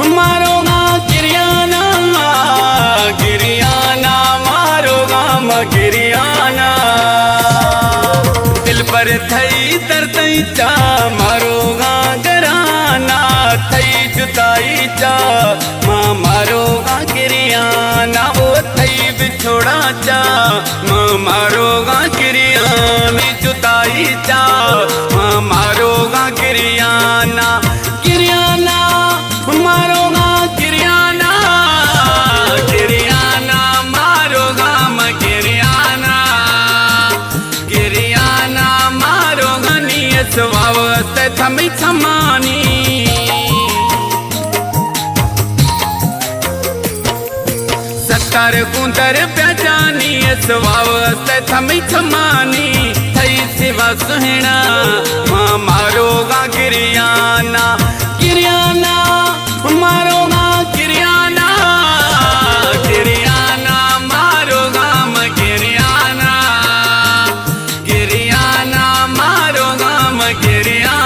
मारोगा गिरियाना गिरियाना मारोगा गिरियाना दिल पर थई तरतई चा मारोगा गराना थई जुताई चा माँ मारोगा गिरियाना वो थई बिछोड़ा चा माँ मारोगा गिरियाना जुताई चा माँ मारोगा गिरियाना गिरियाना मारोगा गिरियाना गिरियाना मारोगा गिरियाना गिरियाना मारोगा नी स्वावत थमी थमानी सत्तर कुंदर पहचानी स्वावत थमी थमानी थई सिवा सुहिणा माँ मारोगा गिरियाना गिरियाना मारोगा गिरियाना गिरियाना मारोगा गिरियाना गिरियाना मारोगा गिरियाना।